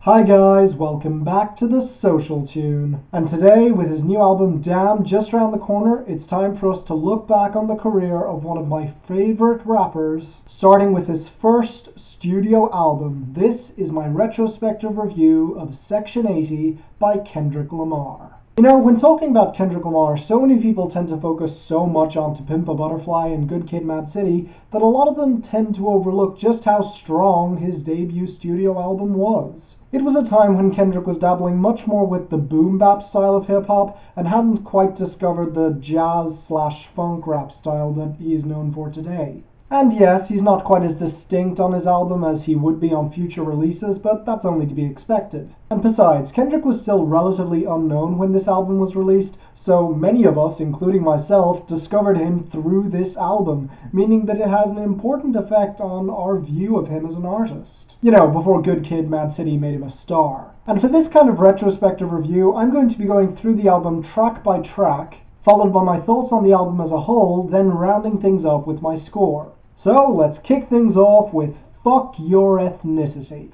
Hi guys, welcome back to The Social Tune. And today, with his new album Damn just around the corner, it's time for us to look back on the career of one of my favorite rappers, starting with his first studio album. This is my retrospective review of Section.80 by Kendrick Lamar. You know, when talking about Kendrick Lamar, so many people tend to focus so much on To Pimp a Butterfly and Good Kid, Mad City that a lot of them tend to overlook just how strong his debut studio album was. It was a time when Kendrick was dabbling much more with the boom bap style of hip-hop and hadn't quite discovered the jazz/funk rap style that he is known for today. And yes, he's not quite as distinct on his album as he would be on future releases, but that's only to be expected. And besides, Kendrick was still relatively unknown when this album was released, so many of us, including myself, discovered him through this album, meaning that it had an important effect on our view of him as an artist. You know, before Good Kid, Mad City made him a star. And for this kind of retrospective review, I'm going to be going through the album track by track, followed by my thoughts on the album as a whole, then rounding things up with my score. So let's kick things off with Fuck Your Ethnicity.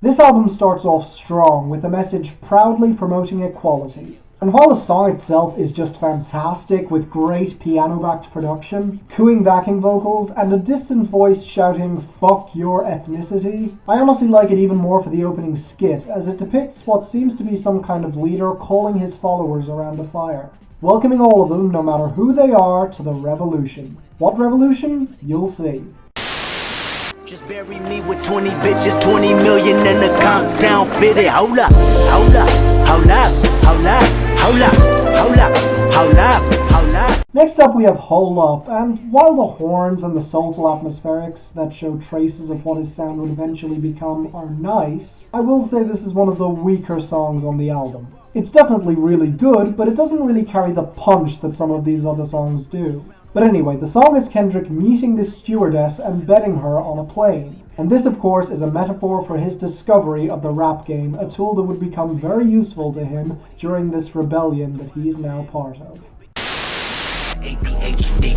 This album starts off strong with a message proudly promoting equality. And while the song itself is just fantastic with great piano-backed production, cooing backing vocals, and a distant voice shouting "fuck your ethnicity," I honestly like it even more for the opening skit, as it depicts what seems to be some kind of leader calling his followers around a fire, welcoming all of them, no matter who they are, to the revolution. What revolution? You'll see. Just bury me with 20 bitches, 20 million in the countdown fitted. Hold up, hold up, hold up, hold up, hold up, hold up, hold up, hold up. Next up we have Hole Up, and while the horns and the soulful atmospherics that show traces of what his sound would eventually become are nice, I will say this is one of the weaker songs on the album. It's definitely really good, but it doesn't really carry the punch that some of these other songs do. But anyway, the song is Kendrick meeting this stewardess and bedding her on a plane. And this, of course, is a metaphor for his discovery of the rap game, a tool that would become very useful to him during this rebellion that he is now part of. A.D.H.D.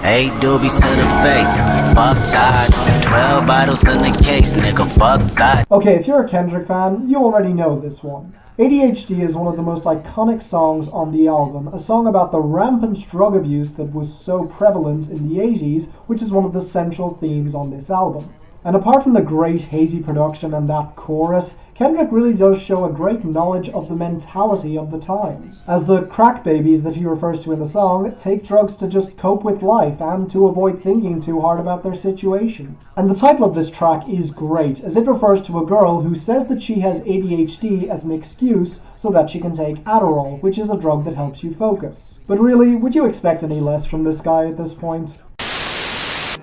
8 doobies to the face, fuck that. 12 bottles in the case, nigga, fuck that. Okay, if you're a Kendrick fan, you already know this one. A.D.H.D. is one of the most iconic songs on the album, a song about the rampant drug abuse that was so prevalent in the 80s, which is one of the central themes on this album. And apart from the great hazy production and that chorus, Kendrick really does show a great knowledge of the mentality of the time, as the crack babies that he refers to in the song take drugs to just cope with life and to avoid thinking too hard about their situation. And the title of this track is great, as it refers to a girl who says that she has ADHD as an excuse so that she can take Adderall, which is a drug that helps you focus. But really, would you expect any less from this guy at this point?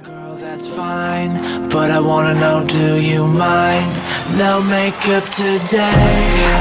Girl, that's fine, but I wanna know, do you mind? No makeup today.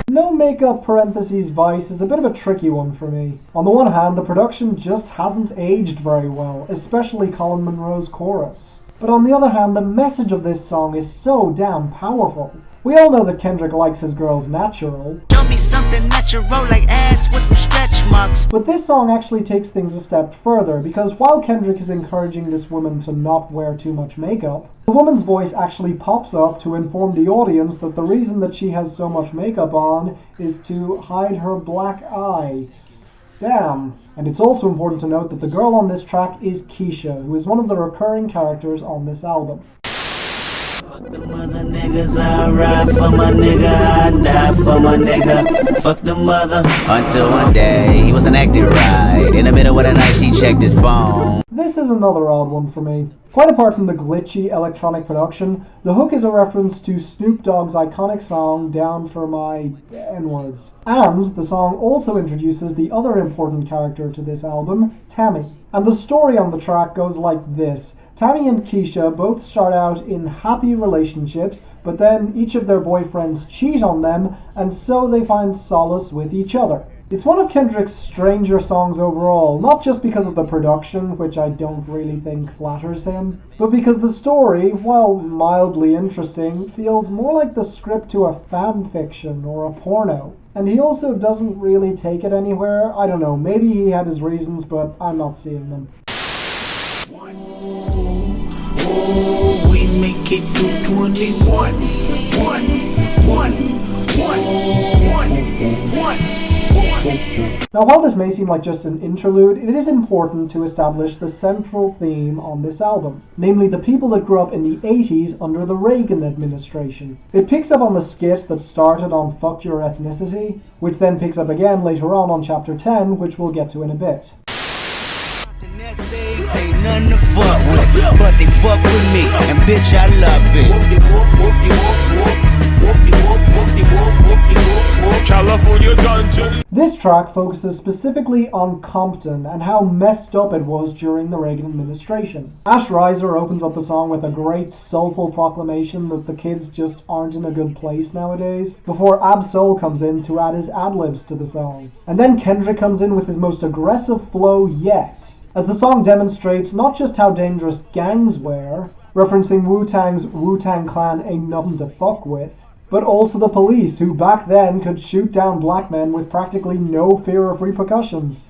No makeup parentheses vice is a bit of a tricky one for me. On the one hand, the production just hasn't aged very well, especially Colin Monroe's chorus. But on the other hand, the message of this song is so damn powerful. We all know that Kendrick likes his girls natural. Show me something natural like ass with some stretch marks. But this song actually takes things a step further, because while Kendrick is encouraging this woman to not wear too much makeup, the woman's voice actually pops up to inform the audience that the reason that she has so much makeup on is to hide her black eye. Damn. And it's also important to note that the girl on this track is Keishas, who is one of the recurring characters on this album. Fuck them other niggas, I ride for my nigga, I die for my nigga. Fuck the mother. Until one day, he wasn't acting right. In the middle of the night, she checked his phone. This is another odd one for me. Quite apart from the glitchy electronic production, the hook is a reference to Snoop Dogg's iconic song, Down for My N-Words. And the song also introduces the other important character to this album, Tammy. And the story on the track goes like this. Tammy and Keishas both start out in happy relationships, but then each of their boyfriends cheat on them, and so they find solace with each other. It's one of Kendrick's stranger songs overall, not just because of the production, which I don't really think flatters him, but because the story, while mildly interesting, feels more like the script to a fan fiction or a porno. And he also doesn't really take it anywhere. I don't know, maybe he had his reasons, but I'm not seeing them. Oh, we make it to 21. Now, while this may seem like just an interlude, it is important to establish the central theme on this album, namely the people that grew up in the 80s under the Reagan administration. It picks up on the skit that started on Fuck Your Ethnicity, which then picks up again later on Chapter 10, which we'll get to in a bit. Ain't nothing to fuck with, but they fuck with me, and bitch, I love it. This track focuses specifically on Compton and how messed up it was during the Reagan administration. Ash Riser opens up the song with a great soulful proclamation that the kids just aren't in a good place nowadays, before Ab-Soul comes in to add his ad-libs to the song. And then Kendrick comes in with his most aggressive flow yet, as the song demonstrates not just how dangerous gangs were, referencing Wu-Tang's Wu-Tang Clan ain't nothing to fuck with, but also the police, who back then could shoot down black men with practically no fear of repercussions.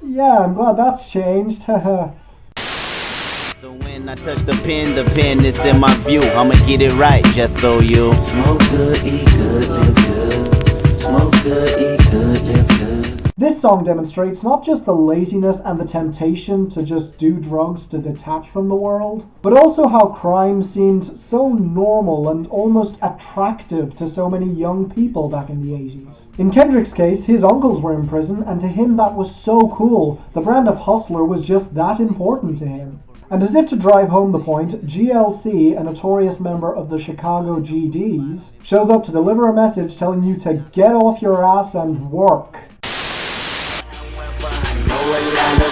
Yeah, I'm glad that's changed, haha. So when I touch the pen is in my view. I'ma get it right, just so you smoke good, eat good, live good. Smoke good, eat good, live good. This song demonstrates not just the laziness and the temptation to just do drugs to detach from the world, but also how crime seemed so normal and almost attractive to so many young people back in the 80s. In Kendrick's case, his uncles were in prison, and to him that was so cool. The brand of hustler was just that important to him. And as if to drive home the point, GLC, a notorious member of the Chicago GDs, shows up to deliver a message telling you to get off your ass and work.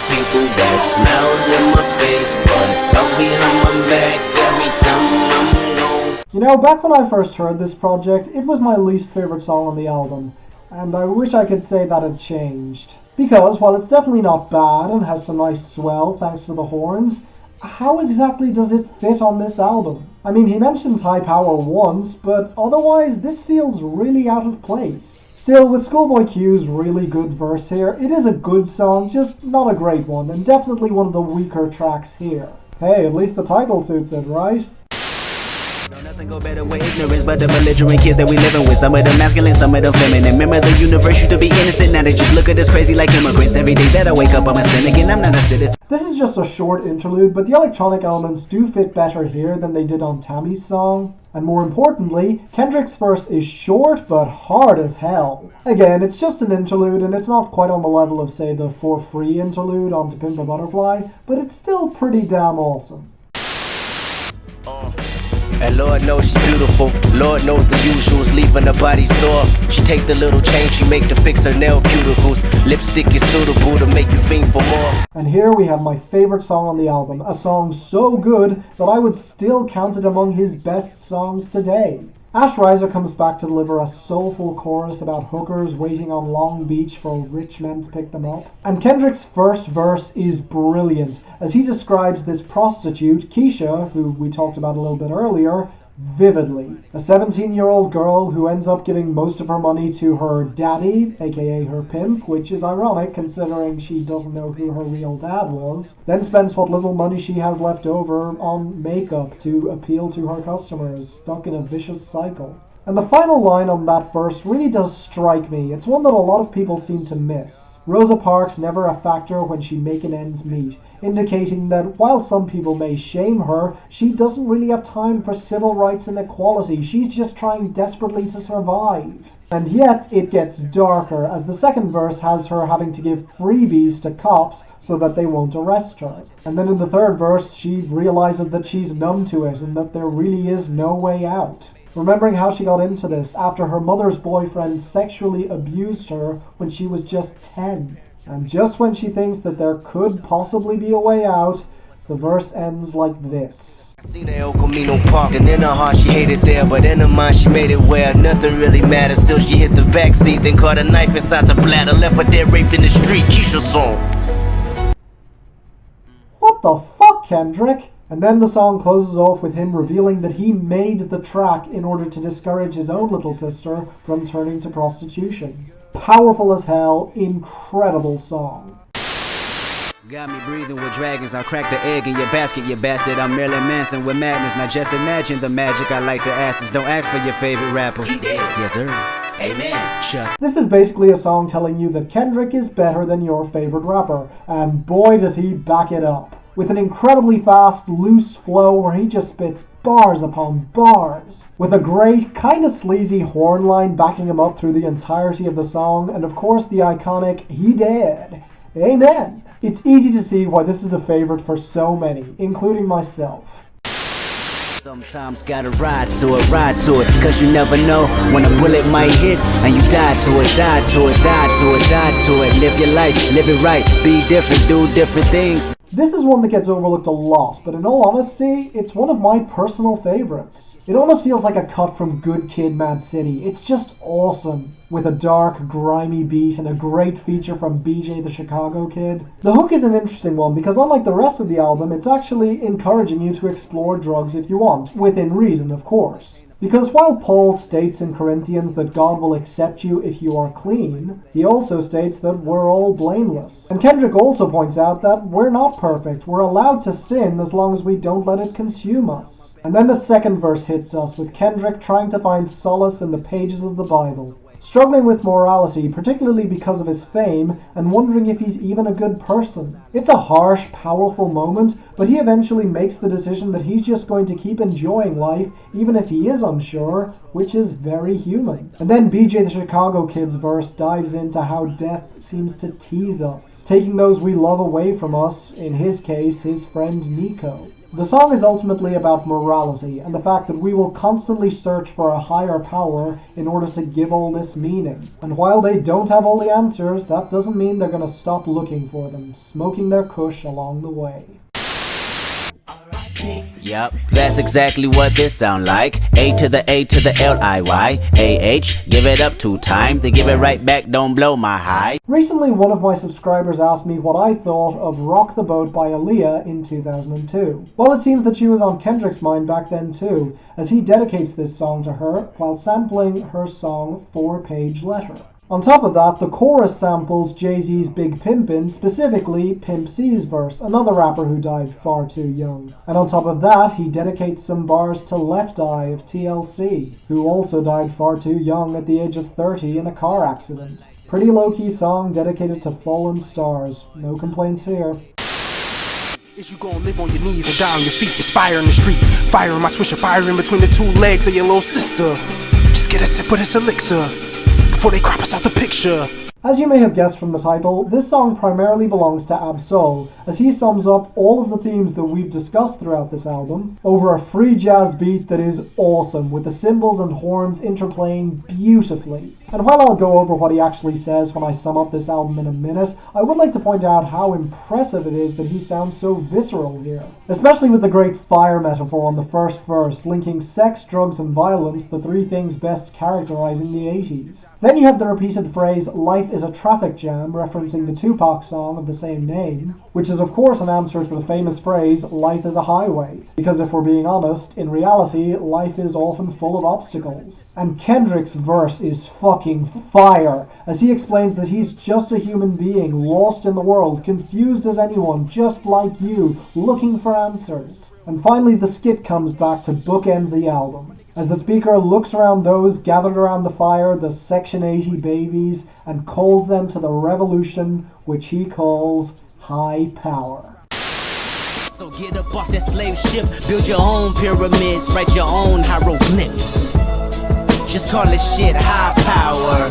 People that smiles in my face, but talk behind my back every time I'm gone. You know, back when I first heard this project, it was my least favorite song on the album, and I wish I could say that had changed. Because, while it's definitely not bad and has some nice swell thanks to the horns, how exactly does it fit on this album? I mean, he mentions high power once, but otherwise this feels really out of place. Still, with Schoolboy Q's really good verse here, it is a good song, just not a great one, and definitely one of the weaker tracks here. Hey, at least the title suits it, right? Nothing go better with ignorance but the belligerent kids that we living with. Some of them masculine, some of them feminine. Remember the universe used to be innocent, now they just look at us crazy like immigrants. Every day that I wake up I'm a sin again, I'm not a citizen. This is just a short interlude, but the electronic elements do fit better here than they did on Tammy's song. And more importantly, Kendrick's verse is short but hard as hell. Again, it's just an interlude and it's not quite on the level of, say, the For Free interlude on To Pimp a Butterfly, but it's still pretty damn awesome. And Lord knows she's beautiful. Lord knows the usuals, leaving her body sore. She take the little change she make to fix her nail cuticles. Lipstick is suitable to make you fiend for more. And here we have my favorite song on the album, a song so good that I would still count it among his best songs today. Ash Riser comes back to deliver a soulful chorus about hookers waiting on Long Beach for rich men to pick them up. And Kendrick's first verse is brilliant, as he describes this prostitute, Keishas, who we talked about a little bit earlier, vividly. A 17-year-old girl who ends up giving most of her money to her daddy, aka her pimp, which is ironic considering she doesn't know who her real dad was, then spends what little money she has left over on makeup to appeal to her customers, stuck in a vicious cycle. And the final line on that verse really does strike me. It's one that a lot of people seem to miss. Rosa Parks never a factor when she making ends meet, indicating that while some people may shame her, she doesn't really have time for civil rights and equality. She's just trying desperately to survive. And yet it gets darker, as the second verse has her having to give freebies to cops so that they won't arrest her. And then in the third verse she realizes that she's numb to it and that there really is no way out. Remembering how she got into this after her mother's boyfriend sexually abused her when she was just 10. And just when she thinks that there could possibly be a way out, the verse ends like this. Seen her El Camino Park, and in her heart she hated there, but in her mind she made it where nothing really mattered. Still she hit the backseat, then caught a knife inside the bladder, left her dead raped in the street. Keishas song. What the fuck, Kendrick? And then the song closes off with him revealing that he made the track in order to discourage his own little sister from turning to prostitution. Powerful as hell, incredible song. Got me breathing with dragons, I'll crack the egg in your basket, you bastard. I'm Marilyn Manson with madness. Now just imagine the magic I like to ask is don't ask for your favorite rapper. He did. Yes, sir. Amen. Chuck. This is basically a song telling you that Kendrick is better than your favorite rapper, and boy does he back it up. With an incredibly fast, loose flow where he just spits bars upon bars. With a great, kinda sleazy horn line backing him up through the entirety of the song, and of course the iconic "He Did." Amen. It's easy to see why this is a favorite for so many, including myself. Sometimes gotta ride to it, cause you never know when a bullet might hit, and you die to it. Live your life, live it right, be different, do different things. This is one that gets overlooked a lot, but in all honesty, it's one of my personal favorites. It almost feels like a cut from Good Kid, Mad City. It's just awesome, with a dark, grimy beat and a great feature from BJ the Chicago Kid. The hook is an interesting one because unlike the rest of the album, it's actually encouraging you to explore drugs if you want, within reason, of course. Because while Paul states in Corinthians that God will accept you if you are clean, he also states that we're all blameless. And Kendrick also points out that we're not perfect, we're allowed to sin as long as we don't let it consume us. And then the second verse hits us, with Kendrick trying to find solace in the pages of the Bible. Struggling with morality, particularly because of his fame, and wondering if he's even a good person. It's a harsh, powerful moment, but he eventually makes the decision that he's just going to keep enjoying life, even if he is unsure, which is very human. And then BJ the Chicago Kid's verse dives into how death seems to tease us, taking those we love away from us, in his case, his friend Nico. The song is ultimately about morality and the fact that we will constantly search for a higher power in order to give all this meaning. And while they don't have all the answers, that doesn't mean they're going to stop looking for them, smoking their kush along the way. Yup, that's exactly what this sound like. A to the L-I-Y, A-H, give it up 2 times, they give it right back, don't blow my high. Recently, one of my subscribers asked me what I thought of Rock the Boat by Aaliyah in 2002. Well, it seems that she was on Kendrick's mind back then too, as he dedicates this song to her while sampling her song 4-Page Letter. On top of that, the chorus samples Jay-Z's Big Pimpin', specifically Pimp C's verse, another rapper who died far too young. And on top of that, he dedicates some bars to Left Eye of TLC, who also died far too young at the age of 30 in a car accident. Pretty low-key song dedicated to fallen stars. No complaints here. Is you gonna live on your knees or die on your feet? It's fire in the street, fire in my swisher, fire in between the 2 legs of your little sister. Just get a sip of this elixir before they crop us out the picture. As you may have guessed from the title, this song primarily belongs to Ab-Soul, as he sums up all of the themes that we've discussed throughout this album over a free jazz beat that is awesome, with the cymbals and horns interplaying beautifully. And while I'll go over what he actually says when I sum up this album in a minute, I would like to point out how impressive it is that he sounds so visceral here. Especially with the great fire metaphor on the first verse, linking sex, drugs, and violence, the 3 things best characterizing the 80s. Then you have the repeated phrase, "Life is a traffic jam," referencing the Tupac song of the same name, which is of course an answer to the famous phrase, "Life is a highway." Because if we're being honest, in reality, life is often full of obstacles. And Kendrick's verse is fucking fire, as he explains that he's just a human being, lost in the world, confused as anyone, just like you, looking for answers. And finally, the skit comes back to bookend the album, as the speaker looks around those gathered around the fire, the Section.80 babies, and calls them to the revolution, which he calls high power. So get up off that slave ship, build your own pyramids, write your own hieroglyphs. Just call it shit high power.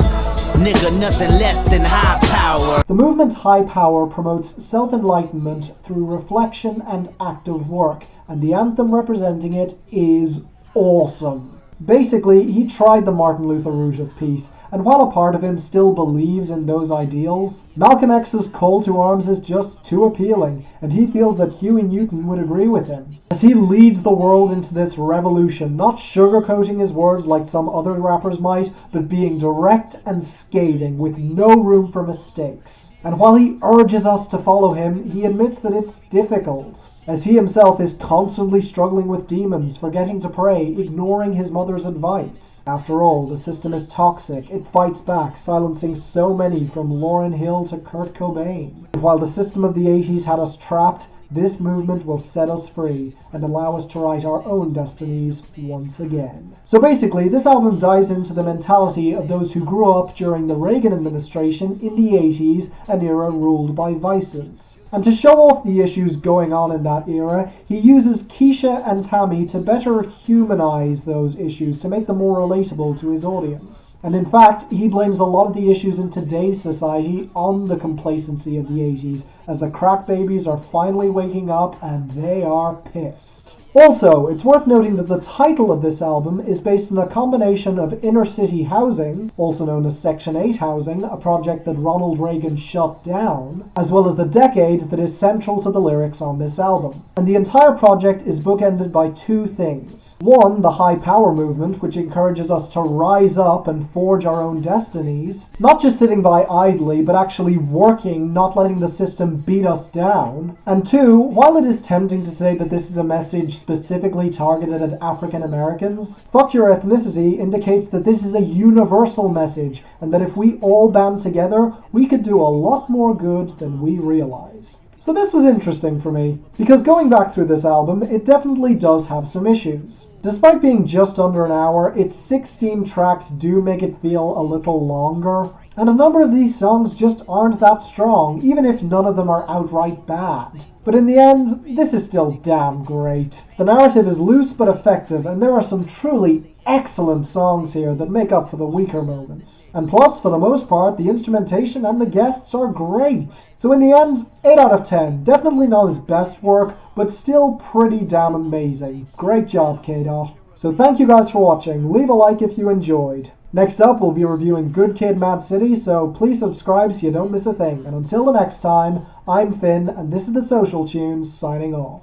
Nigga, nothing less than high power. The movement High Power promotes self-enlightenment through reflection and active work, and the anthem representing it is awesome. Basically, he tried the Martin Luther route of peace, and while a part of him still believes in those ideals, Malcolm X's call to arms is just too appealing, and he feels that Huey Newton would agree with him, as he leads the world into this revolution, not sugarcoating his words like some other rappers might, but being direct and scathing with no room for mistakes. And while he urges us to follow him, he admits that it's difficult, as he himself is constantly struggling with demons, forgetting to pray, ignoring his mother's advice. After all, the system is toxic. It fights back, silencing so many from Lauryn Hill to Kurt Cobain. And while the system of the 80s had us trapped, this movement will set us free and allow us to write our own destinies once again. So basically, this album dives into the mentality of those who grew up during the Reagan administration in the 80s, an era ruled by vices. And to show off the issues going on in that era, he uses Keisha and Tammy to better humanize those issues, to make them more relatable to his audience. And in fact, he blames a lot of the issues in today's society on the complacency of the 80s, as the crack babies are finally waking up and they are pissed. Also, it's worth noting that the title of this album is based on a combination of inner city housing, also known as Section 80 housing, a project that Ronald Reagan shut down, as well as the decade that is central to the lyrics on this album. And the entire project is bookended by two things. One, the high power movement, which encourages us to rise up and forge our own destinies, not just sitting by idly, but actually working, not letting the system beat us down. And two, while it is tempting to say that this is a message specifically targeted at African Americans, Fuck Your Ethnicity indicates that this is a universal message, and that if we all band together, we could do a lot more good than we realize. So this was interesting for me, because going back through this album, it definitely does have some issues. Despite being just under an hour, its 16 tracks do make it feel a little longer, and a number of these songs just aren't that strong, even if none of them are outright bad. But in the end, this is still damn great. The narrative is loose but effective, and there are some truly excellent songs here that make up for the weaker moments. And plus, for the most part, the instrumentation and the guests are great. So in the end, 8 out of 10. Definitely not his best work, but still pretty damn amazing. Great job, K-Dot. So thank you guys for watching. Leave a like if you enjoyed. Next up, we'll be reviewing Good Kid, Mad City, so please subscribe so you don't miss a thing. And until the next time, I'm Finn, and this is The Social Tunes, signing off.